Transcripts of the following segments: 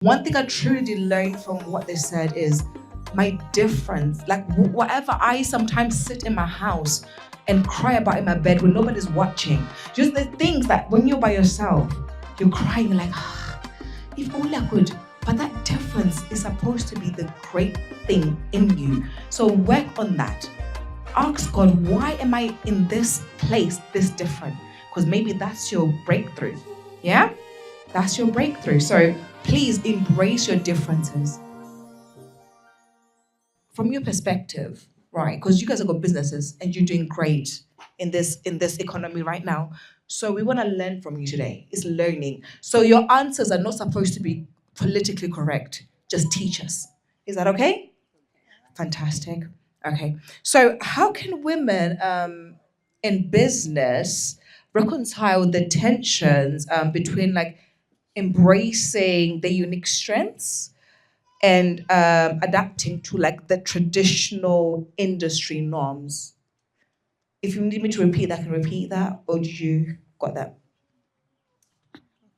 One thing I truly did learn from what they said is my difference. Like whatever I sometimes sit in my house and cry about in my bed when nobody's watching. Just the things that when you're by yourself, you're crying like, if only I could. But that difference is supposed to be the great thing in you. So work on that. Ask God, why am I in this place this different? Because maybe that's your breakthrough. Yeah? That's your breakthrough. So please embrace your differences. From your perspective, right? Because you guys have got businesses and you're doing great in this economy right now. So we want to learn from you today. It's learning. So your answers are not supposed to be politically correct. Just teach us. Is that okay? Fantastic. Okay. So how can women in business reconcile the tensions between like embracing their unique strengths and adapting to like the traditional industry norms? If you need me to repeat that, I can repeat that, or did you got that?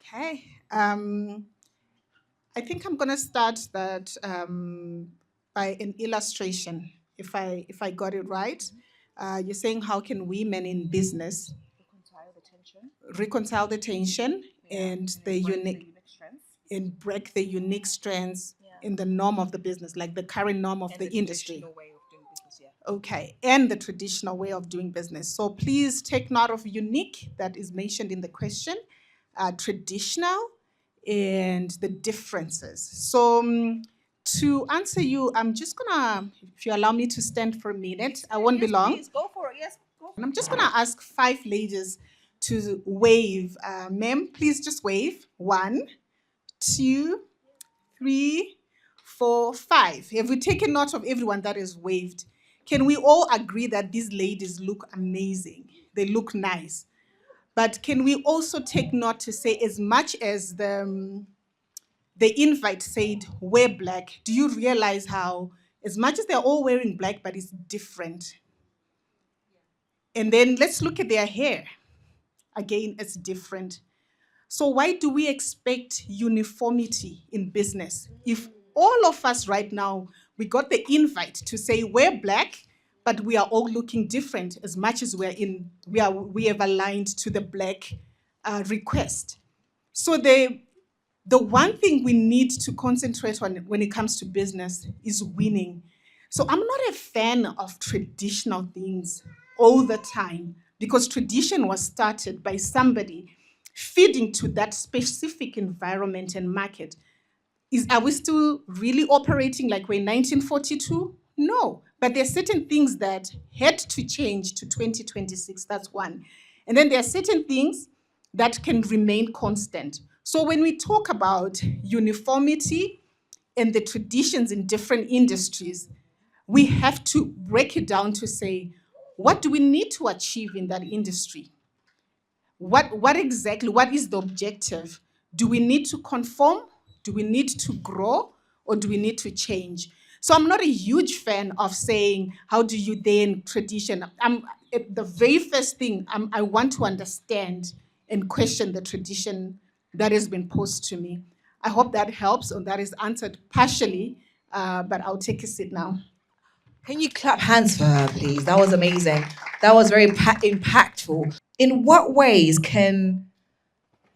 Okay. I think I'm gonna start that by an illustration. If I got it right, you're saying how can women in business reconcile the tension and the unique and break the unique strengths in the norm of the business, like the current norm of the industry. Okay, and the traditional way of doing business. So please take note of unique that is mentioned in the question, traditional, and the differences. So to answer you, I'm just gonna, if you allow me to stand for a minute, I won't be long. Please go for it. Yes, go for it. And I'm just gonna ask 5 ladies to wave. Ma'am, please just wave. 1, 2, 3, 4, 5. Have we taken note of everyone that is waved? Can we all agree that these ladies look amazing? They look nice. But can we also take note to say, as much as the invite said, wear black, do you realize how, as much as they're all wearing black, but it's different? And then let's look at their hair. Again, it's different. So why do we expect uniformity in business? If all of us right now, we got the invite to say we're black, but we are all looking different as much as we have aligned to the black request. So the one thing we need to concentrate on when it comes to business is winning. So I'm not a fan of traditional things all the time because tradition was started by somebody feeding to that specific environment and market. Are we still really operating like we're in 1942? No, but there are certain things that had to change to 2026. That's one. And then there are certain things that can remain constant. So when we talk about uniformity and the traditions in different industries, we have to break it down to say, what do we need to achieve in that industry? What exactly, what is the objective? Do we need to conform? Do we need to grow? Or do we need to change? So I'm not a huge fan of saying, how do you then tradition? The very first thing, I want to understand and question the tradition that has been posed to me. I hope that helps or that is answered partially, but I'll take a seat now. Can you clap hands for her, please? That was amazing. That was very impactful. In what ways can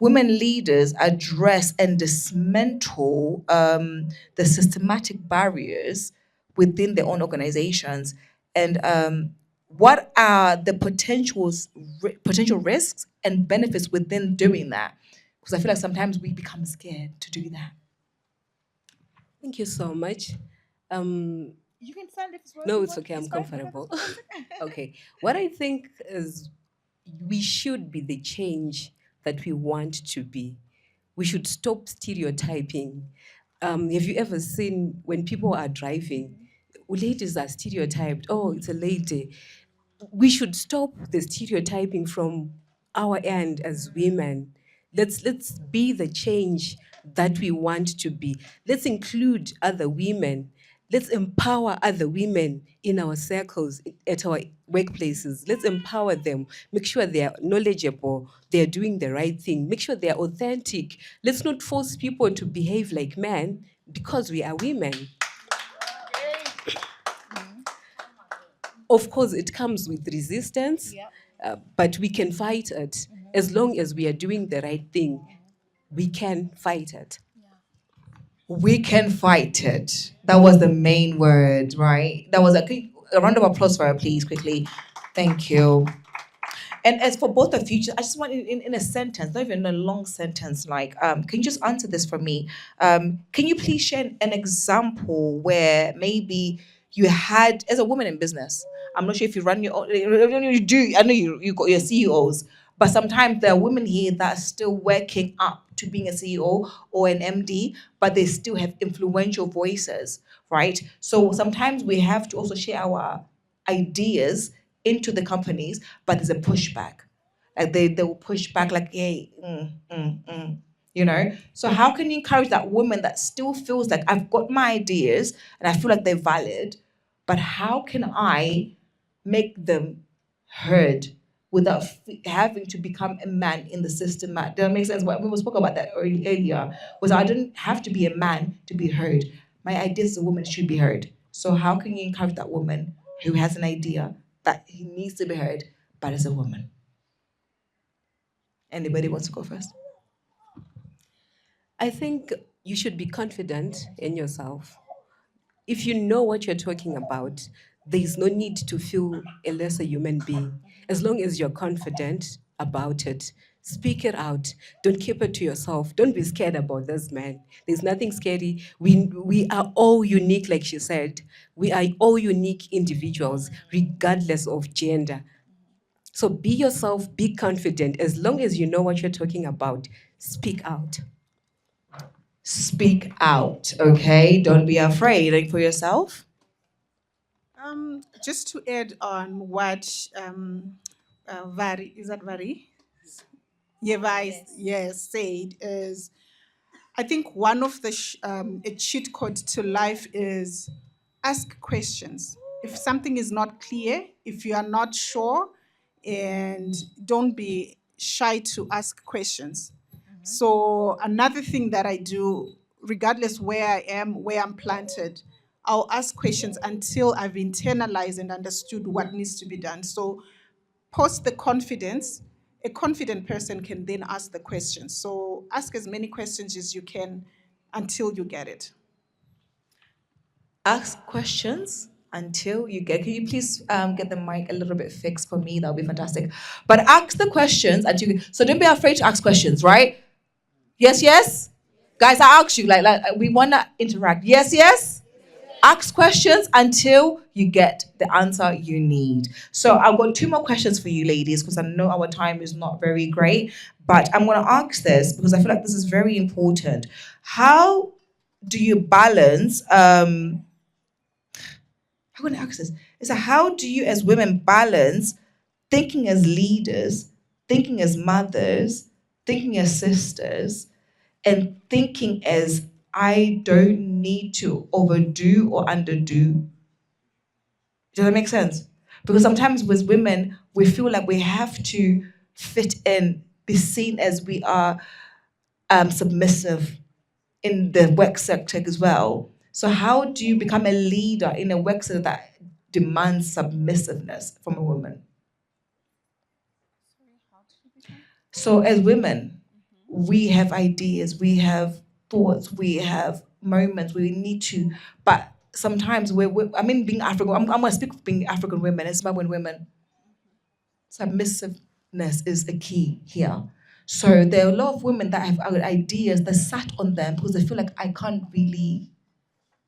women leaders address and dismantle the systematic barriers within their own organizations? And what are the potential risks and benefits within doing that? Because I feel like sometimes we become scared to do that. Thank you so much. You can stand if it's No, it's okay. I'm comfortable. Okay. What I think is we should be the change that we want to be. We should stop stereotyping. Have you ever seen when people are driving, ladies are stereotyped? Oh, it's a lady. We should stop the stereotyping from our end as women. Let's be the change that we want to be. Let's include other women. Let's empower other women in our circles, at our workplaces. Let's empower them. Make sure they are knowledgeable, they are doing the right thing. Make sure they are authentic. Let's not force people to behave like men because we are women. Of course, it comes with resistance, but we can fight it. As long as we are doing the right thing, we can fight it. We can fight it. That was the main word, right? That was a round of applause for her, please, quickly. Thank you. And as for both of you, I just want in a sentence, not even a long sentence, like, can you just answer this for me? Can you please share an example where maybe you had, as a woman in business, I'm not sure if you run your own, you do, I know you got your CEOs, but sometimes there are women here that are still working up to being a CEO or an MD, but they still have influential voices, right? So sometimes we have to also share our ideas into the companies, but there's a pushback. Like they will push back, like, hey, you know. So how can you encourage that woman that still feels like I've got my ideas and I feel like they're valid, but how can I make them heard without having to become a man in the system? Does that make sense? What we spoke about that earlier was I didn't have to be a man to be heard. My ideas as a woman should be heard. So how can you encourage that woman who has an idea that he needs to be heard, but as a woman? Anybody wants to go first? I think you should be confident in yourself. If you know what you're talking about, there is no need to feel a lesser human being. As long as you're confident about it, speak it out. Don't keep it to yourself. Don't be scared about this, man. There's nothing scary. We are all unique, like she said. We are all unique individuals, regardless of gender. So be yourself, be confident. As long as you know what you're talking about, speak out. Speak out, okay? Don't be afraid. Like for yourself. Just to add on what Vari, is that Vari? Yevai, yes, said is, I think one of the a cheat code to life is ask questions. If something is not clear, if you are not sure, and don't be shy to ask questions. So another thing that I do, regardless where I am, where I'm planted, I'll ask questions until I've internalized and understood what needs to be done. So post the confidence. A confident person can then ask the questions. So ask as many questions as you can until you get it. Ask questions until you get. Can you please get the mic a little bit fixed for me? That would be fantastic. But ask the questions until so don't be afraid to ask questions, right? Yes, yes. Guys, I ask you, like we wanna interact. Yes, yes. Ask questions until you get the answer you need. So I've got two more questions for you, ladies, because I know our time is not very great. But I'm going to ask this because I feel like this is very important. How do you balance? How can I ask this? Is how do you, as women, balance thinking as leaders, thinking as mothers, thinking as sisters, and thinking as I don't need to overdo or underdo? Does that make sense? Because sometimes with women, we feel like we have to fit in, be seen as we are submissive in the work sector as well. So how do you become a leader in a work sector that demands submissiveness from a woman? So as women, we have ideas, we have thoughts, we have moments we need to, but sometimes I mean, being African, I'm going to speak for being African women, and Zimbabwean women, submissiveness is a key here. So there are a lot of women that have ideas that sat on them because they feel like I can't really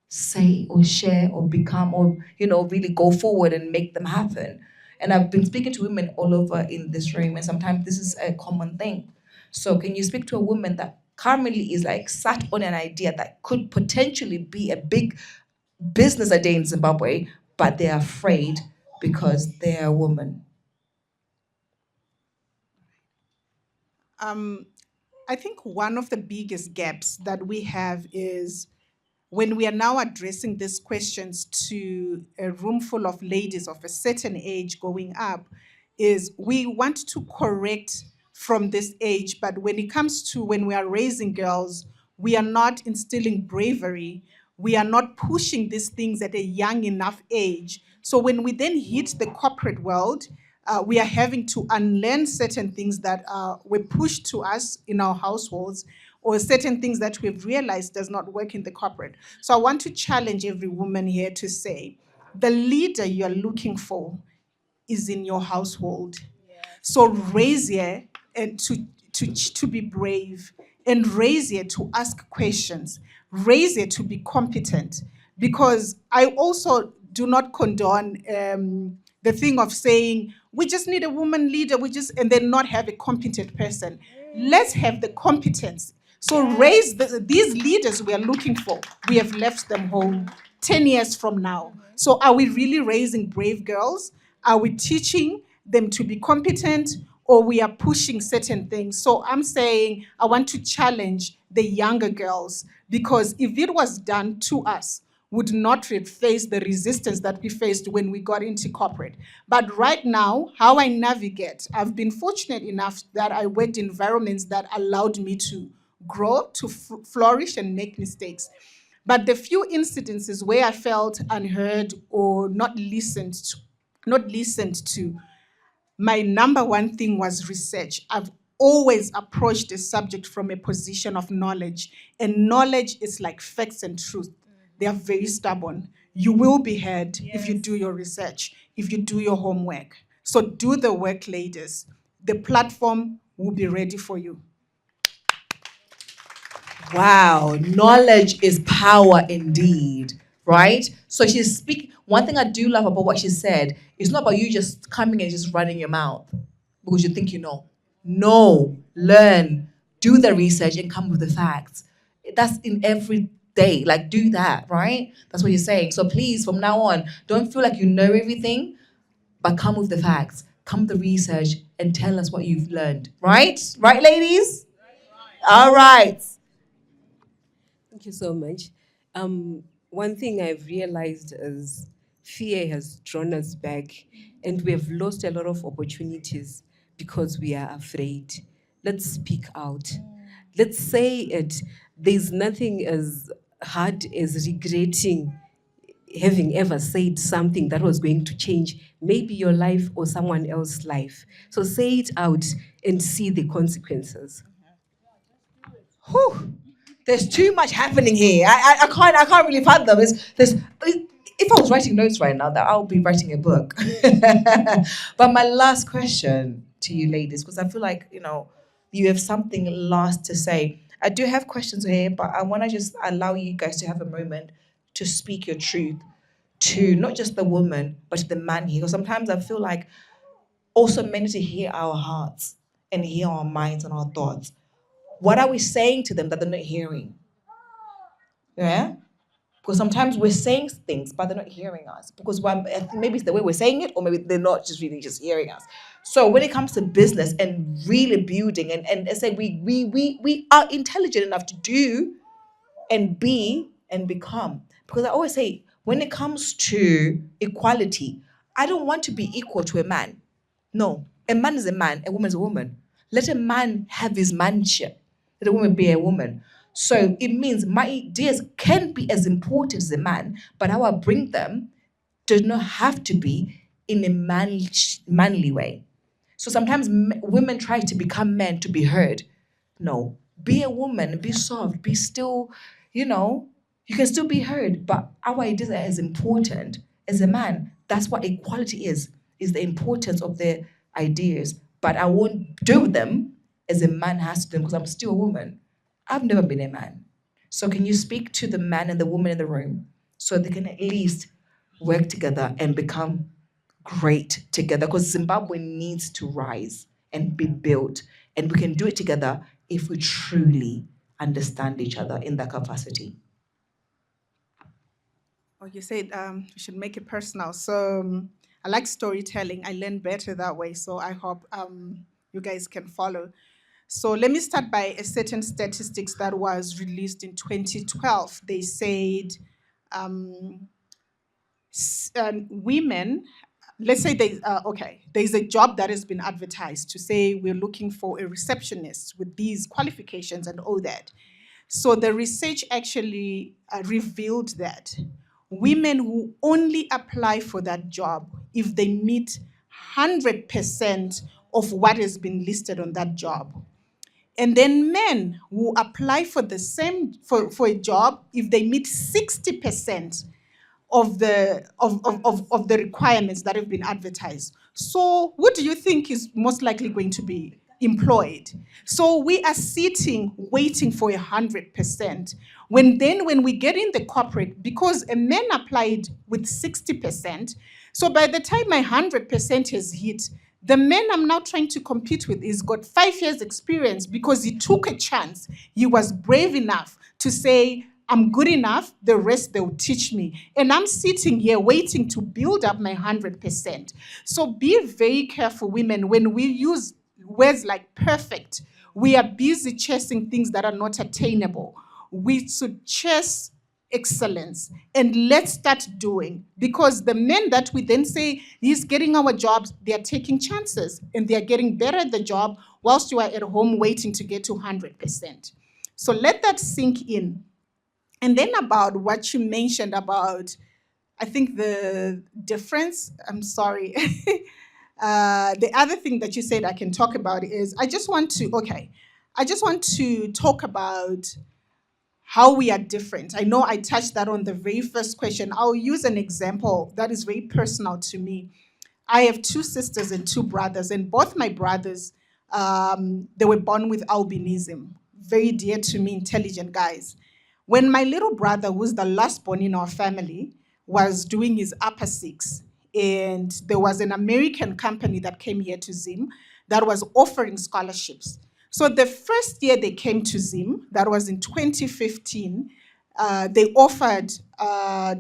say or share or become or really go forward and make them happen. And I've been speaking to women all over in this room, and sometimes this is a common thing. So can you speak to a woman that currently is like sat on an idea that could potentially be a big business idea in Zimbabwe, but they're afraid because they're a woman? I think one of the biggest gaps that we have is when we are now addressing these questions to a room full of ladies of a certain age going up, is we want to correct from this age, but when it comes to when we are raising girls, we are not instilling bravery. We are not pushing these things at a young enough age. So when we then hit the corporate world, we are having to unlearn certain things that were pushed to us in our households, or certain things that we've realized does not work in the corporate. So I want to challenge every woman here to say, the leader you're looking for is in your household. So raise here and to be brave, and raise here to ask questions, raise here to be competent. Because I also do not condone the thing of saying we just need a woman leader, and then not have a competent person. Let's have the competence. So raise these leaders we are looking for. We have left them home 10 years from now. So are we really raising brave girls? Are we teaching them to be competent, or we are pushing certain things? So I'm saying I want to challenge the younger girls, because if it was done to us, would not have faced the resistance that we faced when we got into corporate. But right now, how I navigate, I've been fortunate enough that I worked in environments that allowed me to grow, to flourish and make mistakes. But the few incidences where I felt unheard or not listened to, my number one thing was research. I've always approached the subject from a position of knowledge, and knowledge is like facts and truth. They are very stubborn. You will be heard if you do your research, if you do your homework. So do the work, ladies. The platform will be ready for you. Wow, knowledge is power indeed, right? So she's speaking. One thing I do love about what she said, it's not about you just coming and just running your mouth because you think you know. Know, learn, do the research, and come with the facts. That's in every day. Like, do that, right? That's what you're saying. So please, from now on, don't feel like you know everything, but come with the facts, come with the research, and tell us what you've learned, right? Right, ladies? All right. Thank you so much. One thing I've realized is fear has drawn us back, and we have lost a lot of opportunities because we are afraid. Let's speak out. Let's say it. There's nothing as hard as regretting having ever said something that was going to change maybe your life or someone else's life. So say it out and see the consequences. Whew. There's too much happening here. I can't really fathom. If I was writing notes right now, that I'll be writing a book. But my last question to you ladies, because I feel like, you have something last to say. I do have questions here, but I want to just allow you guys to have a moment to speak your truth to not just the woman, but to the man here. Because sometimes I feel like also men need to hear our hearts and hear our minds and our thoughts. What are we saying to them that they're not hearing? Yeah? Because sometimes we're saying things, but they're not hearing us. Because I think maybe it's the way we're saying it, or maybe they're not just really just hearing us. So when it comes to business and really building and say we are intelligent enough to do and be and become. Because I always say, when it comes to equality, I don't want to be equal to a man. No, a man is a man, a woman is a woman. Let a man have his manship. Let a woman be a woman. So it means my ideas can be as important as a man, but how I bring them does not have to be in a manly way. So sometimes women try to become men to be heard. No, be a woman, be soft, be still, you know, you can still be heard, but our ideas are as important as a man. That's what equality is the importance of the ideas. But I won't do them as a man has to do them because I'm still a woman. I've never been a man. So can you speak to the man and the woman in the room so they can at least work together and become great together? Because Zimbabwe needs to rise and be built, and we can do it together if we truly understand each other in that capacity. Oh, you said we should make it personal. So I like storytelling. I learn better that way. So I hope you guys can follow. So let me start by a certain statistics that was released in 2012. They said women, let's say there's a job that has been advertised to say we're looking for a receptionist with these qualifications and all that. So the research actually revealed that women who only apply for that job if they meet 100% of what has been listed on that job. And then men who apply for the same for a job if they meet 60% of the requirements that have been advertised. So what do you think is most likely going to be employed? So we are sitting waiting for 100%. When we get in the corporate, because a man applied with 60%, so by the time my 100% is hit, the man I'm now trying to compete with is got 5 years experience because he took a chance. He was brave enough to say, I'm good enough, the rest they'll teach me. And I'm sitting here waiting to build up my 100%. So be very careful, women, when we use words like perfect, we are busy chasing things that are not attainable. We should chase excellence and let's start doing, because the men that we then say he's getting our jobs, they are taking chances and they are getting better at the job whilst you are at home waiting to get to 100%. So let that sink in. And then about what you mentioned about, I think the difference, I'm sorry. The other thing that you said I can talk about is, I just want to talk about how we are different. I know I touched that on the very first question. I'll use an example that is very personal to me. I have 2 sisters and 2 brothers, and both my brothers, they were born with albinism. Very dear to me, intelligent guys. When my little brother, who's the last born in our family, was doing his upper 6, and there was an American company that came here to Zim that was offering scholarships. So the first year they came to Zim, that was in 2015, they offered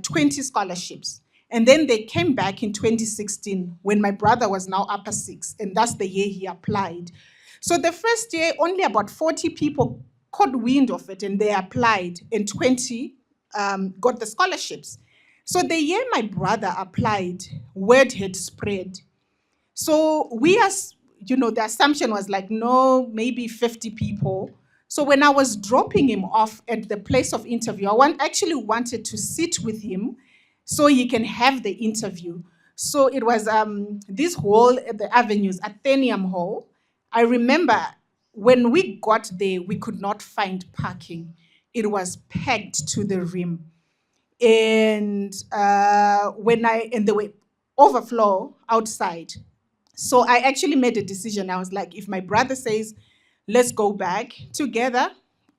20 scholarships. And then they came back in 2016 when my brother was now upper 6, and that's the year he applied. So the first year, only about 40 people caught wind of it and they applied, and 20 got the scholarships. So the year my brother applied, word had spread. So the assumption was like, no, maybe 50 people. So when I was dropping him off at the place of interview, I actually wanted to sit with him so he can have the interview. So it was this hall at the Avenues, Athenium Hall. I remember when we got there, we could not find parking. It was packed to the rim. And there were overflow outside. So I actually made a decision. I was like, if my brother says, let's go back together,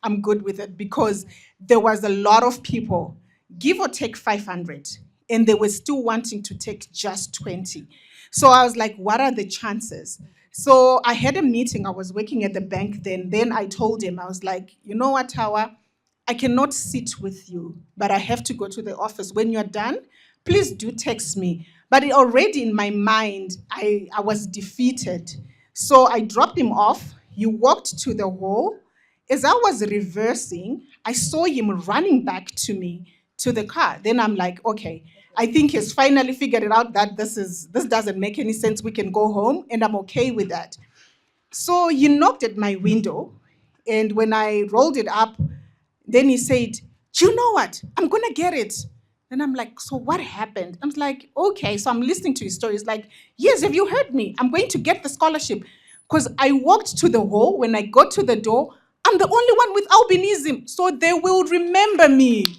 I'm good with it, because there was a lot of people, give or take 500, and they were still wanting to take just 20. So I was like, what are the chances? So I had a meeting. I was working at the bank then. Then I told him, I was like, you know what, Hawa? I cannot sit with you, but I have to go to the office. When you're done, please do text me. But already in my mind, I was defeated. So I dropped him off. He walked to the hall. As I was reversing, I saw him running back to me, to the car. Then I'm like, okay, I think he's finally figured it out that this doesn't make any sense. We can go home, and I'm okay with that. So he knocked at my window, and when I rolled it up, then he said, do you know what? I'm going to get it. And I'm like, so what happened? I'm like, okay. So I'm listening to his story. He's like, yes, have you heard me? I'm going to get the scholarship. Because I walked to the hall. When I got to the door, I'm the only one with albinism. So they will remember me.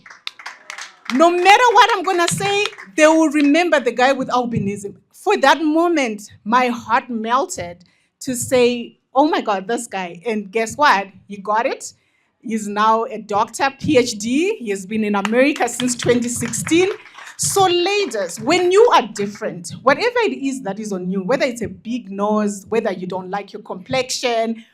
No matter what I'm going to say, they will remember the guy with albinism. For that moment, my heart melted to say, oh my God, this guy. And guess what? He got it. He's now a doctor, PhD. He has been in America since 2016. So ladies, when you are different, whatever it is that is on you, whether it's a big nose, whether you don't like your complexion,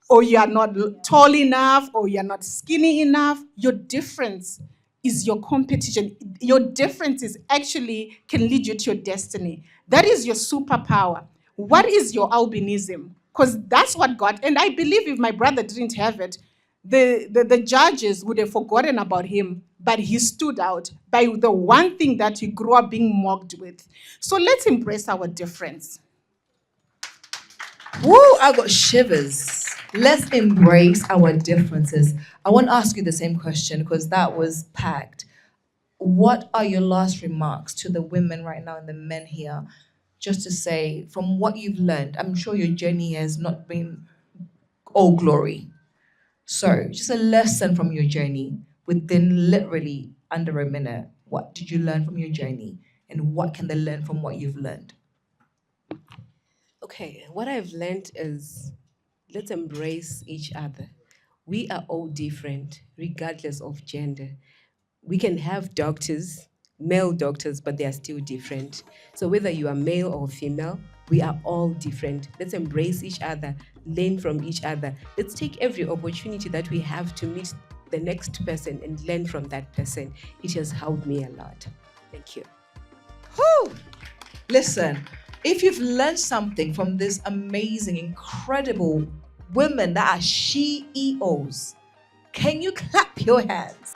or you are not tall enough, or you're not skinny enough, your difference is your competition. Your difference is actually can lead you to your destiny. That is your superpower. What is your albinism? Because that's what God, and I believe if my brother didn't have it, the judges would have forgotten about him, but he stood out by the one thing that he grew up being mocked with. So let's embrace our difference. Woo, I got shivers. Let's embrace our differences. I want to ask you the same question because that was packed. What are your last remarks to the women right now and the men here? Just to say, from what you've learned, I'm sure your journey has not been all glory. So, just a lesson from your journey within literally under a minute. What did you learn from your journey? And what can they learn from what you've learned? Okay, what I've learned is let's embrace each other. We are all different, regardless of gender. We can have doctors, male doctors, but they are still different. So whether you are male or female, we are all different. Let's embrace each other, learn from each other. Let's take every opportunity that we have to meet the next person and learn from that person. It has helped me a lot. Thank you. Whew. Listen, if you've learned something from this amazing, incredible women that are CEOs, can you clap your hands?